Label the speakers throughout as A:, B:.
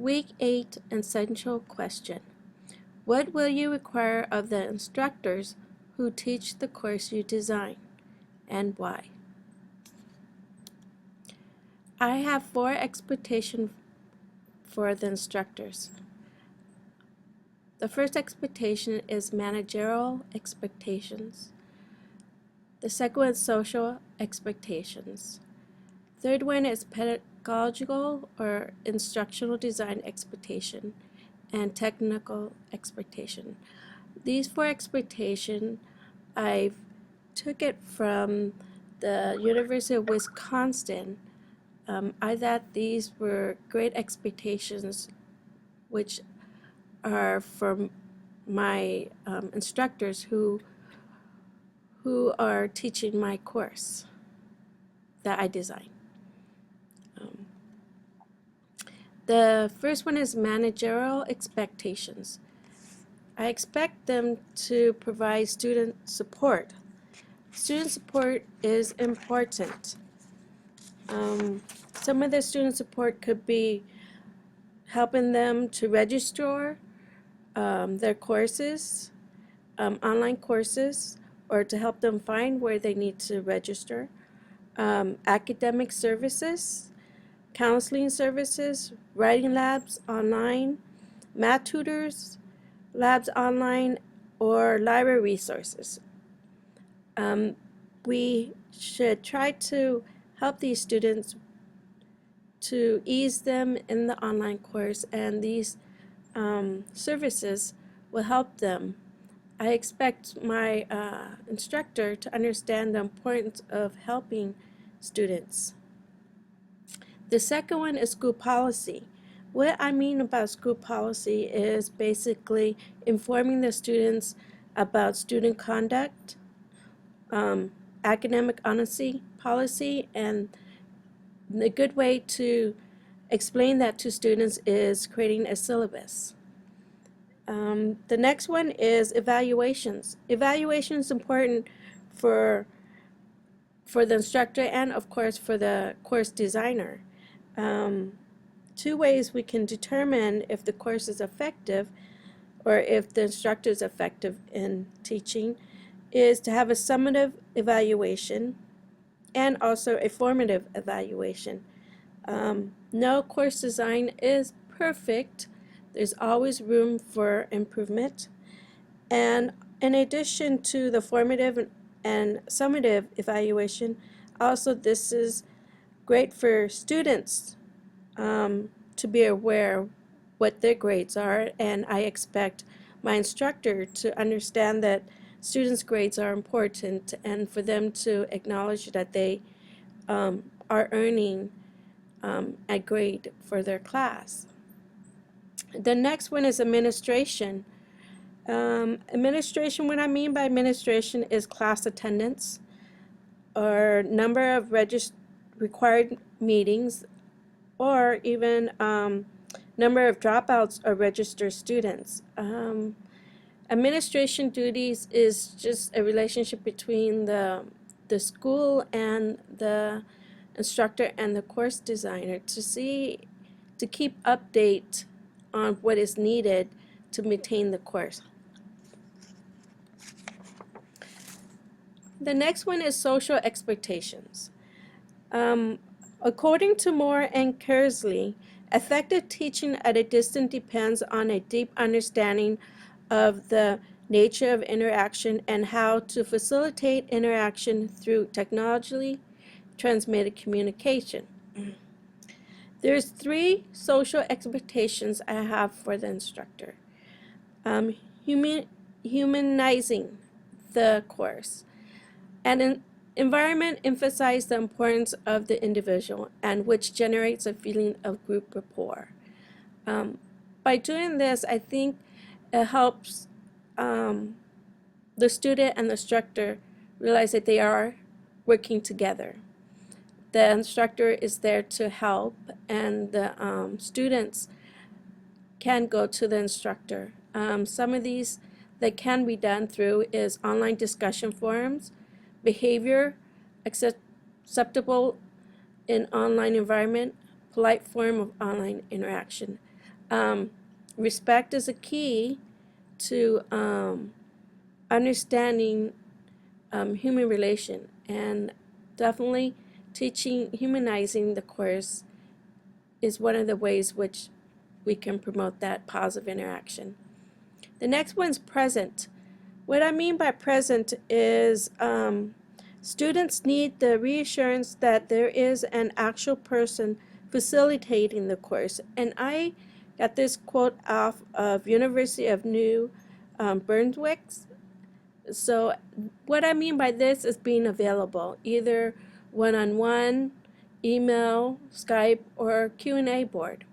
A: Week 8 Essential Question. What will you require of the instructors who teach the course you design, and why? I have 4 expectations for the instructors. The first expectation is managerial expectations. The second one is social expectations. Third one is pedagogical or instructional design expectation and technical expectation. These 4 expectations, I took it from the University of Wisconsin. I thought these were great expectations which are from my instructors who are teaching my course that I designed. The first one is managerial expectations. I expect them to provide student support. Student support is important. Some of the student support could be helping them to register their courses, online courses, or to help them find where they need to register, academic services, counseling services, writing labs online, math tutors, labs online, or library resources. We should try to help these students to ease them in the online course, and these services will help them. I expect my instructor to understand the importance of helping students. The second one is school policy. What I mean about school policy is basically informing the students about student conduct, academic honesty policy, and the good way to explain that to students is creating a syllabus. The next one is evaluations. Evaluation is important for the instructor and, of course, for the course designer. 2 ways we can determine if the course is effective or if the instructor is effective in teaching is to have a summative evaluation and also a formative evaluation. No course design is perfect. There's always room for improvement. And in addition to the formative and summative evaluation, also this is great for students to be aware what their grades are, and I expect my instructor to understand that students' grades are important and for them to acknowledge that they are earning a grade for their class. The next one is administration. Administration, what I mean by administration is class attendance or number of required meetings, or even number of dropouts or registered students. Administration duties is just a relationship between the school and the instructor and the course designer to keep update on what is needed to maintain the course. The next one is social expectations. According to Moore and Kersley, effective teaching at a distance depends on a deep understanding of the nature of interaction and how to facilitate interaction through technologically transmitted communication. There's 3 social expectations I have for the instructor. Humanizing the course. And an environment emphasizes the importance of the individual, and which generates a feeling of group rapport. By doing this, I think it helps the student and the instructor realize that they are working together. The instructor is there to help, and the students can go to the instructor. Some of these that can be done through is online discussion forums, behavior acceptable in online environment, polite form of online interaction. Um, Respect is a key to understanding human relation, and definitely humanizing the course is one of the ways which we can promote that positive interaction. The next one's present. What I mean by present is students need the reassurance that there is an actual person facilitating the course. And I got this quote off of University of New Brunswick. So what I mean by this is being available, either one-on-one, email, Skype, or Q&A board.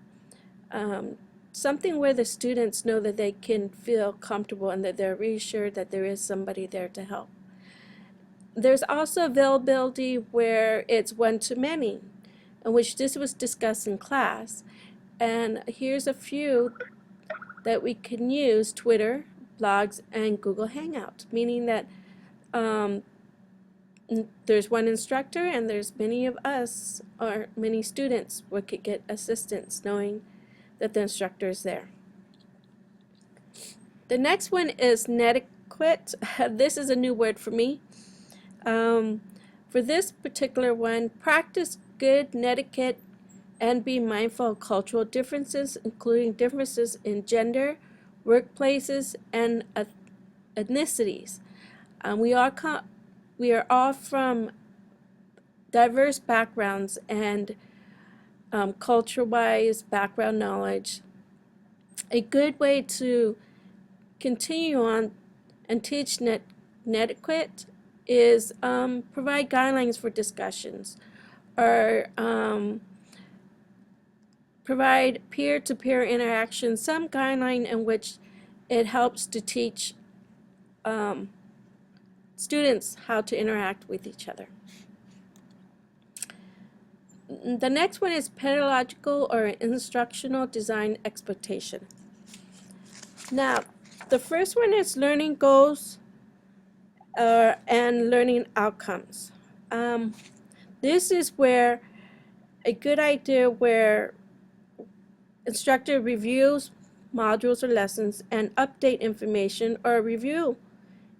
A: Something where the students know that they can feel comfortable and that they're reassured that there is somebody there to help. There's also availability where it's one-to-many, in which this was discussed in class. And here's a few that we can use: Twitter, blogs, and Google Hangouts, meaning that there's one instructor and there's many of us, or many students, who could get assistance knowing that the instructor is there. The next one is netiquette. This is a new word for me. For this particular one, practice good netiquette and be mindful of cultural differences, including differences in gender, workplaces, and ethnicities. We are all from diverse backgrounds, and culture-wise, background knowledge. A good way to continue on and teach netiquette is provide guidelines for discussions, or provide peer-to-peer interaction, some guideline in which it helps to teach students how to interact with each other. The next one is pedagogical or instructional design expectation. Now, the first one is learning goals and learning outcomes. This is where a good idea where instructor reviews modules or lessons and update information or review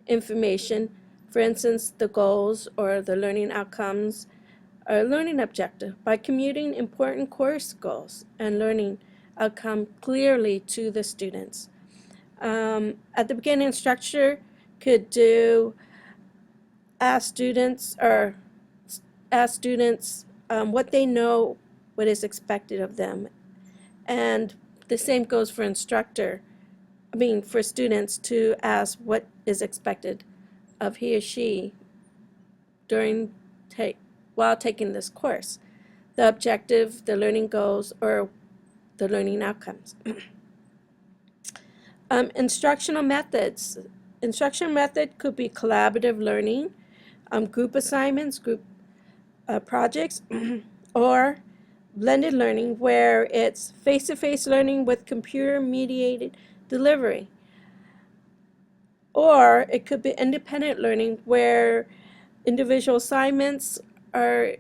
A: information, for instance, the goals or the learning outcomes or learning objective, by communicating important course goals and learning outcome clearly to the students. At the beginning, instructor could ask students what they know, what is expected of them, and the same goes for for students to ask what is expected of he or she while taking this course, the objective, the learning goals, or the learning outcomes. Instructional methods. Instructional method could be collaborative learning, group assignments, group projects, or blended learning, where it's face-to-face learning with computer-mediated delivery. Or it could be independent learning, where individual assignments are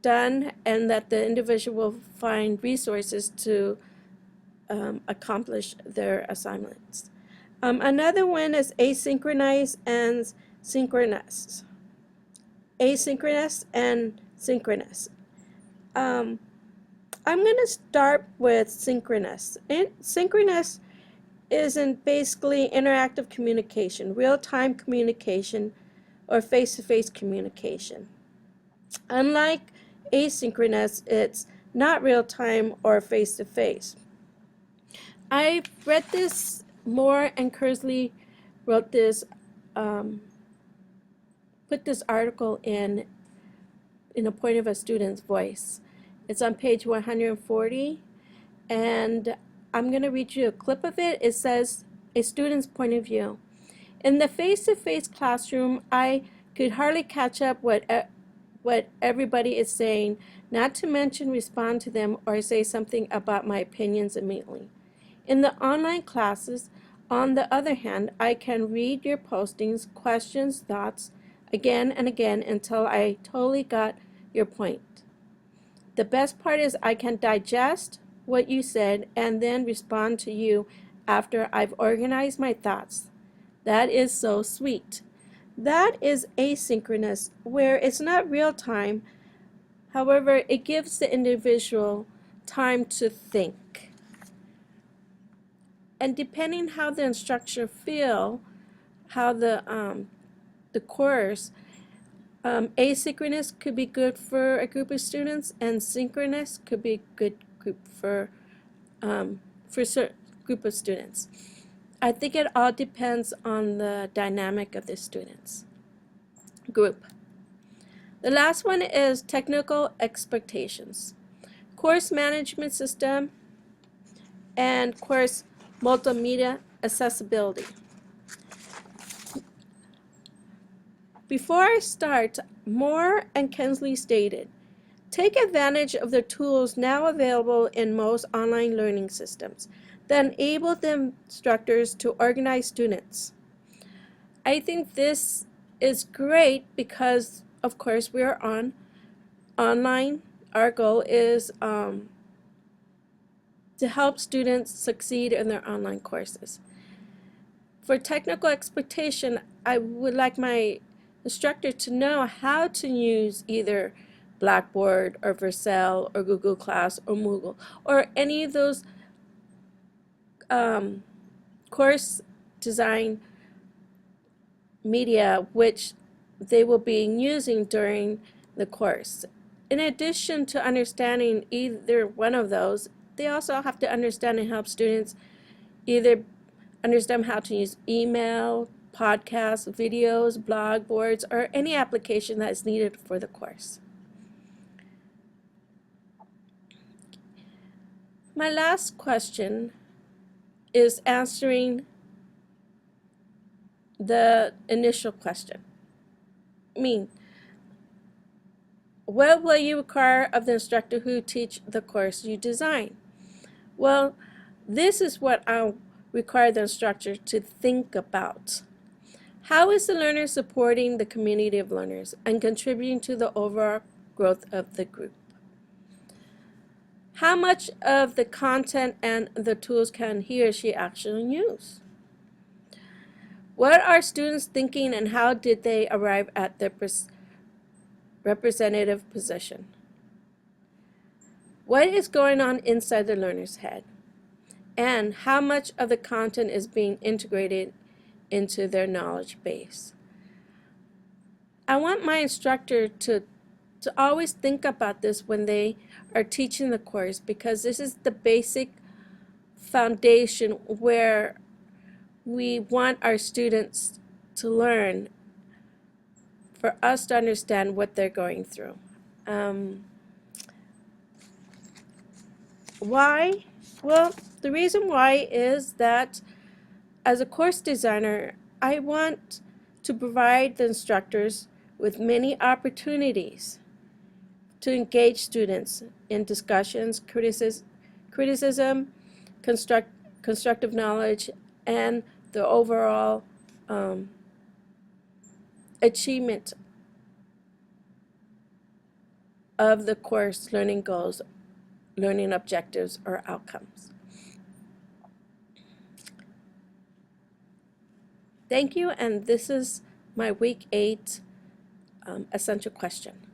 A: done and that the individual will find resources to accomplish their assignments. Another one is asynchronous and synchronous. Asynchronous and synchronous. I'm going to start with synchronous. Synchronous is basically interactive communication, real-time communication, or face-to-face communication. Unlike asynchronous, it's not real-time or face-to-face. I read this more and Kersley wrote this, put this article in a point of a student's voice. It's on page 140, and I'm going to read you a clip of it. It says, a student's point of view. In the face-to-face classroom, I could hardly catch up what everybody is saying, not to mention respond to them or say something about my opinions immediately. In the online classes, on the other hand, I can read your postings, questions, thoughts, again and again until I totally got your point. The best part is I can digest, what you said and then respond to you after I've organized my thoughts. That is so sweet. That is asynchronous, where it's not real time. However, it gives the individual time to think. And depending how the instructor feel, how the course, asynchronous could be good for a group of students, and synchronous could be a good group for certain group of students. I think it all depends on the dynamic of the students group. The last one is technical expectations, course management system, and course multimedia accessibility. Before I start, Moore and Kensley stated, take advantage of the tools now available in most online learning systems that enable the instructors to organize students. I think this is great because, of course, we are online. Our goal is to help students succeed in their online courses. For technical expectation, I would like my instructor to know how to use either Blackboard or Vercel or Google Class or Moodle or any of those course design media which they will be using during the course. In addition to understanding either one of those, they also have to understand and help students either understand how to use email, podcasts, videos, blog boards, or any application that is needed for the course. My last question is answering the initial question. What will you require of the instructor who teach the course you design? Well, this is what I'll require the instructor to think about. How is the learner supporting the community of learners and contributing to the overall growth of the group? How much of the content and the tools can he or she actually use? What are students thinking and how did they arrive at their representative position? What is going on inside the learner's head? And how much of the content is being integrated into their knowledge base? I want my instructor to always think about this when they are teaching the course, because this is the basic foundation where we want our students to learn, for us to understand what they're going through. Why? Well, the reason why is that as a course designer, I want to provide the instructors with many opportunities to engage students in discussions, criticism, constructive knowledge, and the overall achievement of the course learning goals, learning objectives, or outcomes. Thank you, and this is my Week 8 essential question.